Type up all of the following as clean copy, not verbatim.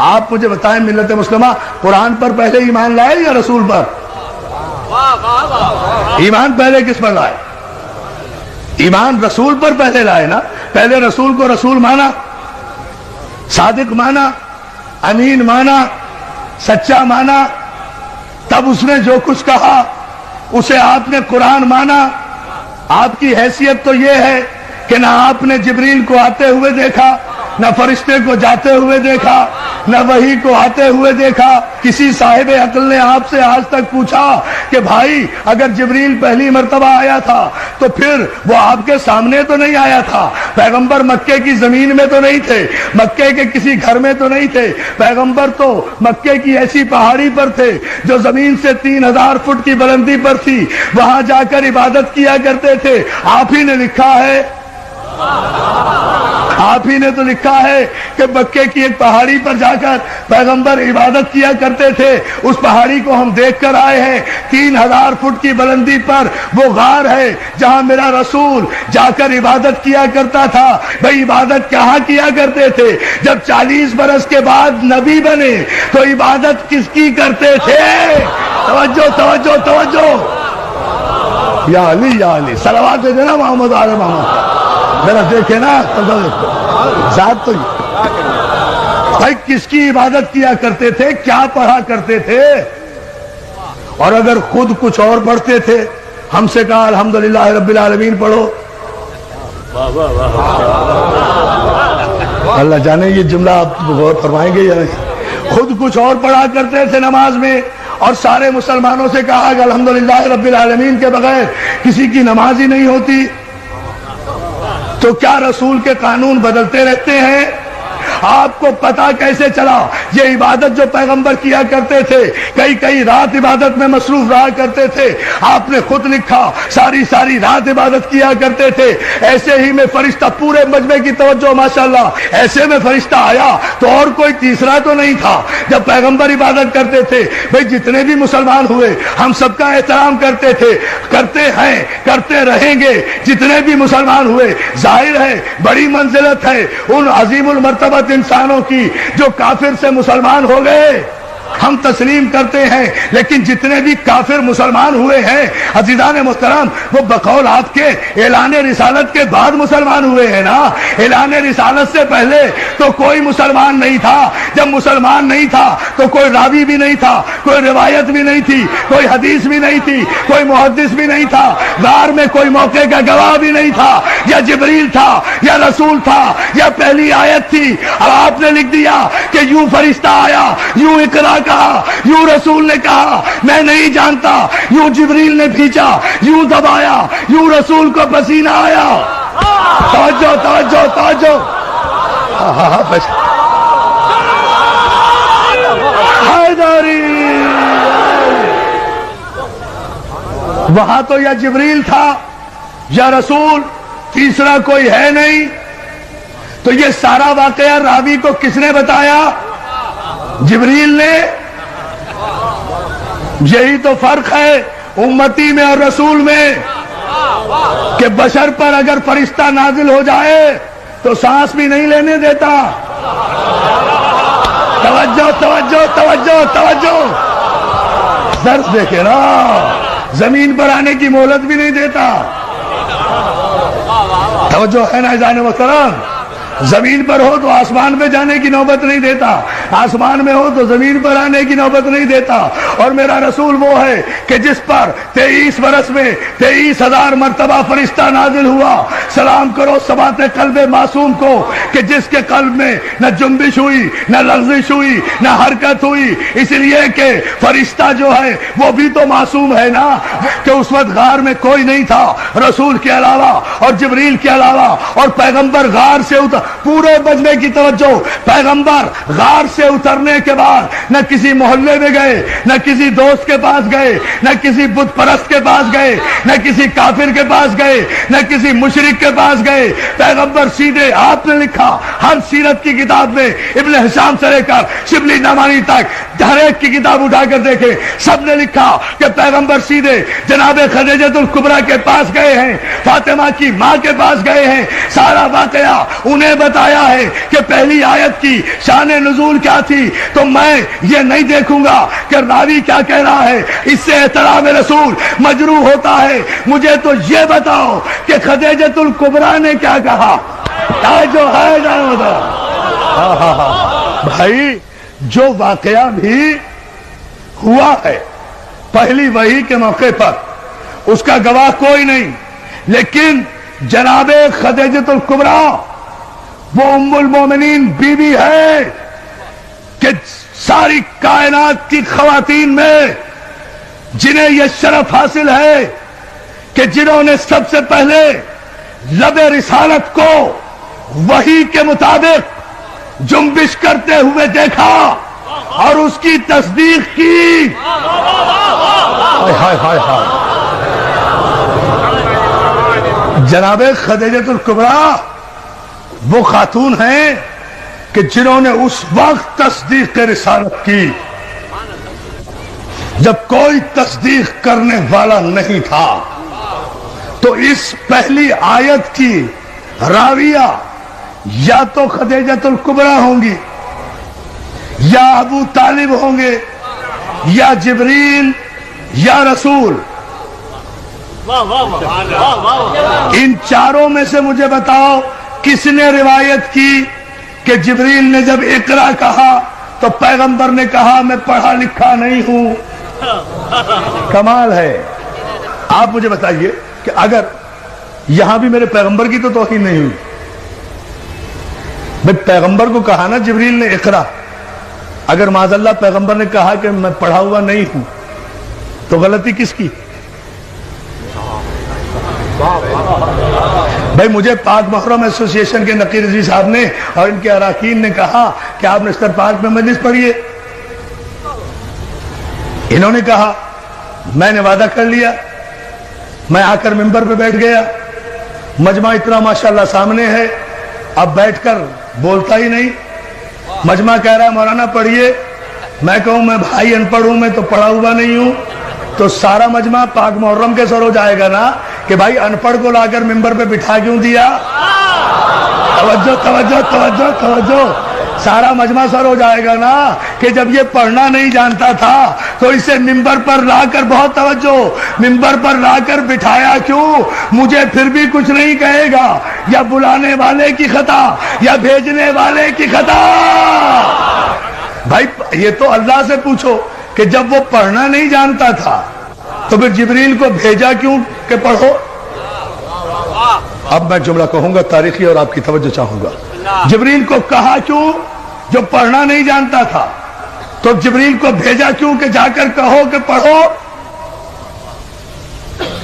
آپ مجھے بتائیں ملت مسلمہ قرآن پر پہلے ایمان لائے یا رسول پر؟ ایمان پہلے کس پر لائے؟ ایمان رسول پر پہلے لائے نا. پہلے رسول کو رسول مانا، صادق مانا، امین مانا، سچا مانا، تب اس نے جو کچھ کہا اسے آپ نے قرآن مانا. آپ کی حیثیت تو یہ ہے کہ نہ آپ نے جبریل کو آتے ہوئے دیکھا، نہ فرشتے کو جاتے ہوئے دیکھا، نہ وحی کو آتے ہوئے دیکھا. کسی صاحب عقل نے آپ سے آج تک پوچھا کہ بھائی اگر جبریل پہلی مرتبہ آیا تھا تو پھر وہ آپ کے سامنے تو نہیں آیا تھا؟ پیغمبر مکے کی زمین میں تو نہیں تھے، مکے کے کسی گھر میں تو نہیں تھے. پیغمبر تو مکے کی ایسی پہاڑی پر تھے جو زمین سے 3000 فٹ کی بلندی پر تھی، وہاں جا کر عبادت کیا کرتے تھے. آپ ہی نے لکھا ہے، آپ ہی نے تو لکھا ہے کہ مکے کی ایک پہاڑی پر جا کر پیغمبر عبادت کیا کرتے تھے. اس پہاڑی کو ہم دیکھ کر آئے ہیں، 3000 فٹ کی بلندی پر وہ غار ہے جہاں میرا رسول جا کر عبادت کیا کرتا تھا. بھائی عبادت کہاں کیا کرتے تھے؟ جب 40 برس کے بعد نبی بنے تو عبادت کس کی کرتے تھے؟ توجہ توجہ توجہ. یا علی یا علی، صلوات دے دینا محمد آل محمد. ذرا دیکھے نا ذات تو بھائی کس کی عبادت کیا کرتے تھے، کیا پڑھا کرتے تھے؟ اور اگر خود کچھ اور پڑھتے تھے، ہم سے کہا الحمدللہ رب العالمین پڑھو. اللہ جانے یہ جملہ آپ غور فرمائیں گے یا نہیں. خود کچھ اور پڑھا کرتے تھے نماز میں، اور سارے مسلمانوں سے کہا کہ الحمدللہ رب العالمین کے بغیر کسی کی نماز ہی نہیں ہوتی. تو کیا رسول کے قانون بدلتے رہتے ہیں؟ آپ کو پتا کیسے چلا؟ یہ عبادت جو پیغمبر کیا کرتے تھے، کئی رات عبادت میں مصروف رہا کرتے تھے. آپ نے خود لکھا ساری رات عبادت کیا کرتے تھے. ایسے ہی میں فرشتہ، پورے مجمع کی توجہ ماشاءاللہ، ایسے میں فرشتہ آیا تو اور کوئی تیسرا تو نہیں تھا. جب پیغمبر عبادت کرتے تھے، بھئی جتنے بھی مسلمان ہوئے ہم سب کا احترام کرتے تھے، کرتے ہیں، کرتے رہیں گے. جتنے بھی مسلمان ہوئے، ظاہر ہے بڑی منزلت ہے ان عظیم المرتبہ انسانوں کی جو کافر سے مسلمان ہو گئے، ہم تسلیم کرتے ہیں. لیکن جتنے بھی کافر مسلمان ہوئے ہیں عزیزان محترم، وہ بقول آپ کے اعلان رسالت کے بعد مسلمان ہوئے ہیں نا. اعلان رسالت سے پہلے تو کوئی مسلمان نہیں تھا. جب مسلمان نہیں تھا تو کوئی راوی بھی نہیں تھا، کوئی روایت بھی نہیں تھی، کوئی حدیث بھی نہیں تھی، کوئی محدث بھی نہیں تھا، غار میں کوئی موقع کا گواہ بھی نہیں تھا. یا جبریل تھا یا رسول تھا یا پہلی آیت تھی. اب آپ نے لکھ دیا کہ یوں فرشتہ آیا، یوں اقرا کہا، یوں رسول نے کہا، میں نہیں جانتا، یوں جبریل نے کھینچا، یوں دبایا، یوں رسول کو پسینہ آیا. توجہ توجہ توجہ. حیدری وہاں تو یا جبریل تھا یا رسول، تیسرا کوئی ہے نہیں. تو یہ سارا واقعہ راوی کو کس نے بتایا؟ جبریل نے. یہی تو فرق ہے امتی میں اور رسول میں کہ بشر پر اگر فرشتہ نازل ہو جائے تو سانس بھی نہیں لینے دیتا. توجہ توجہ توجہ توجہ. درس دیکھے نا، زمین پر آنے کی مہلت بھی نہیں دیتا. توجہ ہے نا عزیزان محترم؟ زمین پر ہو تو آسمان پہ جانے کی نوبت نہیں دیتا، آسمان میں ہو تو زمین پر آنے کی نوبت نہیں دیتا. اور میرا رسول وہ ہے کہ جس پر 23 برس میں 23,000 مرتبہ فرشتہ نازل ہوا. سلام کرو ثبات قلب معصوم کو کہ جس کے قلب میں نہ جنبش ہوئی، نہ لغزش ہوئی، نہ حرکت ہوئی. اس لیے کہ فرشتہ جو ہے وہ بھی تو معصوم ہے نا، کہ اس وقت غار میں کوئی نہیں تھا رسول کے علاوہ اور جبریل کے علاوہ. اور پیغمبر غار سے اتر، پورے مجمع کی توجہ، پیغمبر غار سے اترنے کے بعد نہ کسی محلے میں گئے، نہ کسی دوست کے پاس گئے، نہ کسی بت پرست کے پاس گئے، نہ کسی کافر کے پاس گئے، نہ کسی مشرک کے پاس گئے. پیغمبر سیدھے، آپ نے لکھا ہر سیرت کی کتاب میں ابن ہشام سے لے کر شبلی نعمانی تک ہر ایک کی کتاب اٹھا کر دیکھیں، سب نے لکھا کہ پیغمبر سیدھے جناب خدیجۃ الکبریٰ کے پاس گئے ہیں، فاطمہ کی ماں کے پاس گئے ہیں، سارا واقعہ انہیں بتایا ہے کہ پہلی آیت کی شان نزول کیا تھی۔ تو میں یہ نہیں دیکھوں گا کہ راوی کیا کہہ رہا ہے، اس سے احترام رسول مجروح ہوتا ہے۔ مجھے تو یہ بتاؤ کہ خدیجۃ الکبریٰ نے کیا کہا، جو ہے بھائی، جو واقعہ بھی ہوا ہے پہلی وحی کے موقع پر، اس کا گواہ کوئی نہیں، لیکن جناب خدیجۃ الکبریٰ وہ ام المومنین بیوی ہے کہ ساری کائنات کی خواتین میں جنہیں یہ شرف حاصل ہے کہ جنہوں نے سب سے پہلے لب رسالت کو وحی کے مطابق جنبش کرتے ہوئے دیکھا اور اس کی تصدیق کی۔ ہائے ہائے ہائے، جناب خدیجۃ الکبریٰ وہ خاتون ہیں کہ جنہوں نے اس وقت تصدیق رسالت کی جب کوئی تصدیق کرنے والا نہیں تھا۔ تو اس پہلی آیت کی راویہ یا تو خدیجۃ الکبریٰ ہوں گی، یا ابو طالب ہوں گے، یا جبریل، یا رسول۔ ان چاروں میں سے مجھے بتاؤ کس نے روایت کی کہ جبریل نے جب اقرا کہا تو پیغمبر نے کہا میں پڑھا لکھا نہیں ہوں؟ کمال ہے۔ آپ مجھے بتائیے کہ اگر یہاں بھی میرے پیغمبر کی تو توہین نہیں ہوئی، بھئی پیغمبر کو کہا نا جبریل نے اقرا، اگر معاذ اللہ پیغمبر نے کہا کہ میں پڑھا ہوا نہیں ہوں تو غلطی کس کی؟ بھئی مجھے پاک محرم ایسوسی ایشن کے نقیر رضوی صاحب نے اور ان کے اراکین نے کہا کہ آپ نشتر پاک میں مجلس پڑھیے، انہوں نے کہا، میں نے وعدہ کر لیا، میں آ کر ممبر پہ بیٹھ گیا، مجمع اتنا ماشاءاللہ سامنے ہے، اب بیٹھ کر بولتا ہی نہیں، مجمع کہہ رہا ہے مولانا پڑھیے، میں کہوں میں بھائی ان پڑھ ہوں، میں تو پڑھا ہوا نہیں ہوں، تو سارا مجمع پاک محرم کے سر ہو جائے گا نا کہ بھائی ان پڑھ کو لا کر ممبر پہ بٹھا کیوں دیا؟ توجہ توجہ توجہ توجہ، سارا مجمع سر ہو جائے گا نا کہ جب یہ پڑھنا نہیں جانتا تھا تو اسے ممبر پر لا کر، بہت توجہ، ممبر پر لا کر بٹھایا کیوں؟ مجھے پھر بھی کچھ نہیں کہے گا، یا بلانے والے کی خطا یا بھیجنے والے کی خطا۔ بھائی یہ تو اللہ سے پوچھو کہ جب وہ پڑھنا نہیں جانتا تھا تو پھر جبریل کو بھیجا کیوں کہ پڑھو؟ اب میں جملہ کہوں گا تاریخی اور آپ کی توجہ چاہوں گا۔ جبریل کو کہا کیوں جو پڑھنا نہیں جانتا تھا؟ تو جبریل کو بھیجا کیوں کہ جا کر کہو کہ پڑھو؟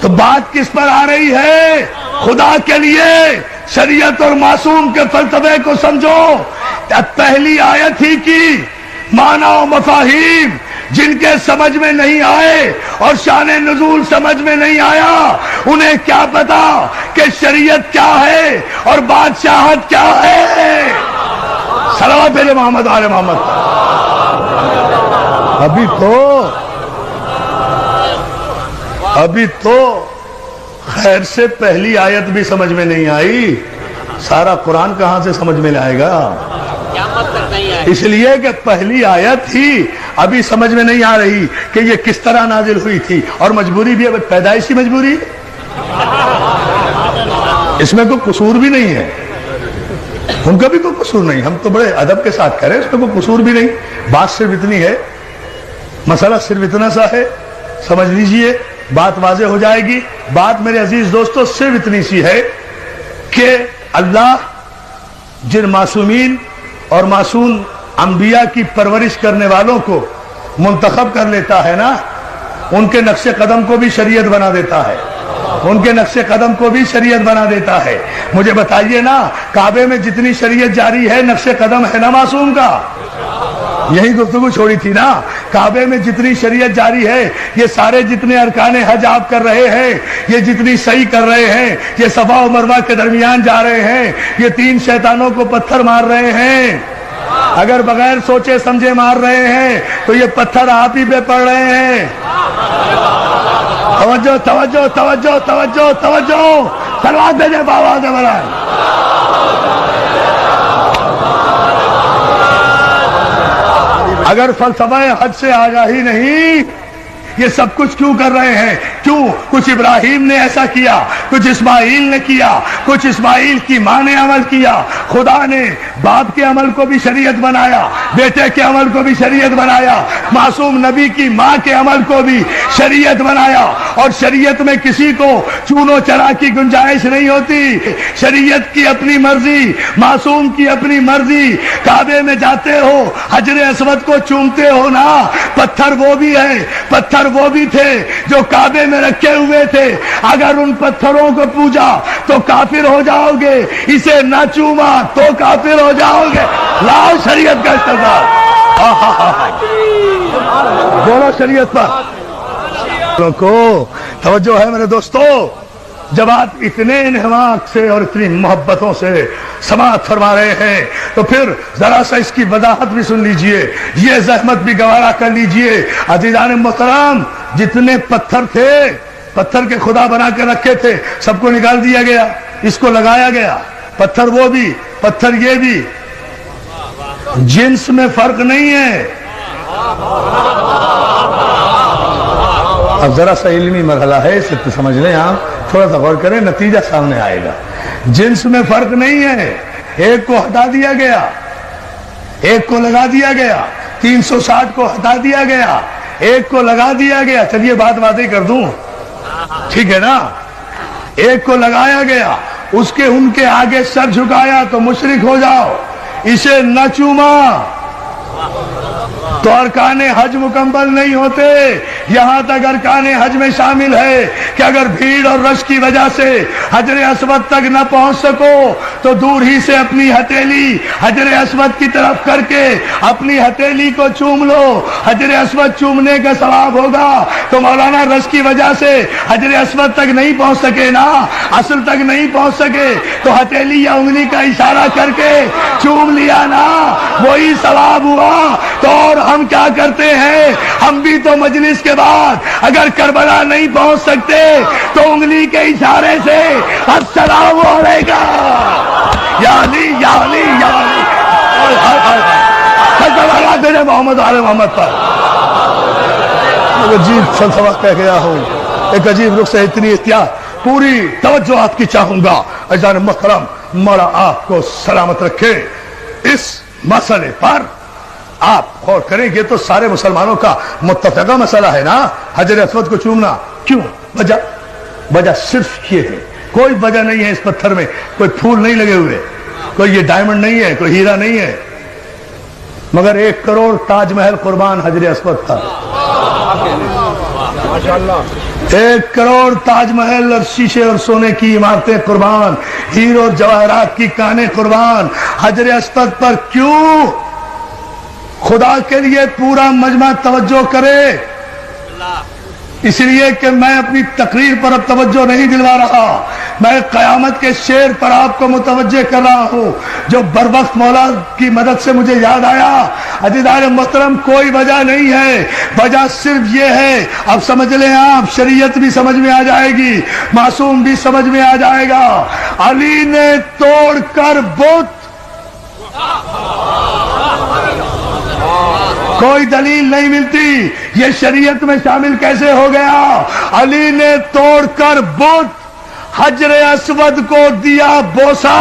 تو بات کس پر آ رہی ہے؟ خدا کے لیے شریعت اور معصوم کے فلسفے کو سمجھو۔ پہلی آیت ہی کی معنی و مفاہیم جن کے سمجھ میں نہیں آئے اور شان نزول سمجھ میں نہیں آیا، انہیں کیا پتا کہ شریعت کیا ہے اور بادشاہت کیا ہے؟ صلوات علی محمد آل محمد۔ ابھی تو خیر سے پہلی آیت بھی سمجھ میں نہیں آئی، سارا قرآن کہاں سے سمجھ میں لائے گا؟ اس لیے کہ پہلی آیت ہی ابھی سمجھ میں نہیں آ رہی کہ یہ کس طرح نازل ہوئی تھی، اور مجبوری بھی پیدائشی مجبوری، اس میں کوئی قصور بھی نہیں ہے، ان کا بھی کوئی قصور نہیں، ہم تو بڑے ادب کے ساتھ کہہ رہے ہیں اس میں کوئی قصور بھی نہیں۔ بات صرف اتنی ہے، مسئلہ صرف اتنا سا ہے، سمجھ لیجئے، بات واضح ہو جائے گی۔ بات میرے عزیز دوستو صرف اتنی سی ہے کہ اللہ جن معصومین اور معصوم انبیاء کی پرورش کرنے والوں کو منتخب کر لیتا ہے نا، ان کے نقش قدم کو بھی شریعت بنا دیتا ہے، ان کے نقش قدم کو بھی شریعت بنا دیتا ہے۔ مجھے بتائیے نا، کعبے میں جتنی شریعت جاری ہے نقش قدم ہے نا معصوم کا؟ یہی گفتگو چھوڑی تھی نا، کعبے میں جتنی شریعت جاری ہے، یہ سارے جتنے ارکان حج آپ کر رہے ہیں، یہ جتنی سعی کر رہے ہیں، یہ صفا و مروہ کے درمیان جا رہے ہیں، یہ 3 شیطانوں کو پتھر مار رہے ہیں، اگر بغیر سوچے سمجھے مار رہے ہیں تو یہ پتھر آپ ہی پہ پڑ رہے ہیں. توجہ توجہ توجہ توجہ توجہ. سلوات بھیجے بابا سے برائے. اگر فلسفہ حج سے آگاہی نہیں، یہ سب کچھ کیوں کر رہے ہیں؟ کیوں؟ کچھ ابراہیم نے ایسا کیا، کچھ اسماعیل نے کیا، کچھ اسماعیل کی ماں نے عمل کیا. خدا نے باپ کے عمل کو بھی شریعت بنایا، بیٹے کے عمل کو بھی شریعت بنایا، معصوم نبی کی ماں کے عمل کو بھی شریعت بنایا. اور شریعت میں کسی کو چون و چرا کی گنجائش نہیں ہوتی. شریعت کی اپنی مرضی، معصوم کی اپنی مرضی. کعبے میں جاتے ہو، حجر اسود کو چومتے ہو نا، پتھر وہ بھی ہے، پتھر وہ بھی تھے جو کعبے میں رکھے ہوئے تھے. اگر ان پتھروں کو پوجا تو کافر ہو جاؤ گے، اسے نہ چوما تو کافر ہو جاؤ گے. لاؤ شریعت کا استعمال. بولو شریعت پر کو توجہ ہے میرے دوستو. جب آپ اتنے انہماک سے اور اتنی محبتوں سے سماعت فرما رہے ہیں تو پھر ذرا سا اس کی وضاحت بھی سن لیجئے، یہ زحمت بھی گوارا کر لیجئے. عزیزان محترم، جتنے پتھر تھے، پتھر کے خدا بنا کے رکھے تھے، سب کو نکال دیا گیا، اس کو لگایا گیا. پتھر وہ بھی، پتھر یہ بھی. جنس میں فرق نہیں ہے. اب ذرا سا علمی مرحلہ ہے، اسے تو سمجھ لیں آپ، تھوڑا سا غور کریں، نتیجہ سامنے آئے گا. جنس میں فرق نہیں ہے. ایک کو ہٹا دیا گیا، ایک کو لگا دیا گیا. 360 کو ہٹا دیا گیا، ایک کو لگا دیا گیا. چلیے بات واضح کر دوں، ٹھیک ہے نا؟ ایک کو لگایا گیا، اس کے ان کے آگے سر جھکایا تو مشرک ہو جاؤ. اسے نہ چوما تو ارکان حج مکمل نہیں ہوتے. یہاں تک ارکان حج میں شامل ہے کہ اگر بھیڑ اور رش کی وجہ سے حجر اسود تک نہ پہنچ سکو تو دور ہی سے اپنی ہتھیلی حجر اسود کی طرف کر کے اپنی ہتھیلی کو چوم لو. حجر اسود چومنے کا ثواب ہوگا. تو مولانا رش کی وجہ سے حجر اسود تک نہیں پہنچ سکے نا، اصل تک نہیں پہنچ سکے تو ہتھیلی یا انگلی کا اشارہ کر کے چوم لیا نا، وہی ثواب ہوا. تو اور ہم کیا کرتے ہیں؟ ہم بھی تو مجلس کے بعد اگر کربلا نہیں پہنچ سکتے تو انگلی کے اشارے سے السلام علیکم یا علی یا علی یا علی. تیرے محمد علیہ محمد پر ایک عجیب فلسفہ کہہ گیا ہوں، ایک عجیب رخ سے اتنی احتیاط. پوری توجہ آپ کی چاہوں گا. عزیزان محترم، مولا آپ کو سلامت رکھے. اس مسئلے پر آپ غور کریں گے تو سارے مسلمانوں کا متفقہ مسئلہ ہے نا، حجر اسود کو چومنا. کیوں؟ وجہ صرف یہ ہے، کوئی وجہ نہیں ہے. اس پتھر میں کوئی پھول نہیں لگے ہوئے، کوئی یہ ڈائمنڈ نہیں ہے، کوئی ہیرا نہیں ہے، مگر 1 کروڑ تاج محل قربان حجر اسود تھا. 1 کروڑ تاج محل اور شیشے اور سونے کی عمارتیں قربان، ہیروں اور جواہرات کی کانیں قربان حجر اسود پر. کیوں؟ خدا کے لیے پورا مجمع توجہ کرے. اس لیے کہ میں اپنی تقریر پر اب توجہ نہیں دلوا رہا، میں قیامت کے شعر پر آپ کو متوجہ کر رہا ہوں جو بروقت مولا کی مدد سے مجھے یاد آیا. عزیزان محترم، کوئی وجہ نہیں ہے، وجہ صرف یہ ہے. اب سمجھ لیں آپ، شریعت بھی سمجھ میں آ جائے گی، معصوم بھی سمجھ میں آ جائے گا. علی نے توڑ کر بت، کوئی دلیل نہیں ملتی، یہ شریعت میں شامل کیسے ہو گیا؟ علی نے توڑ کر بت حجر اسود کو دیا بوسا.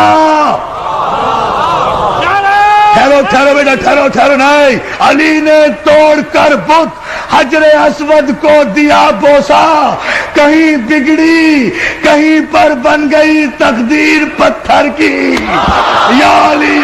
ٹھہرو بیٹا، ٹھہرو نہیں. علی نے توڑ کر بت حجر اسود کو دیا بوسا. کہیں بگڑی، کہیں پر بن گئی تقدیر پتھر کی. یا علی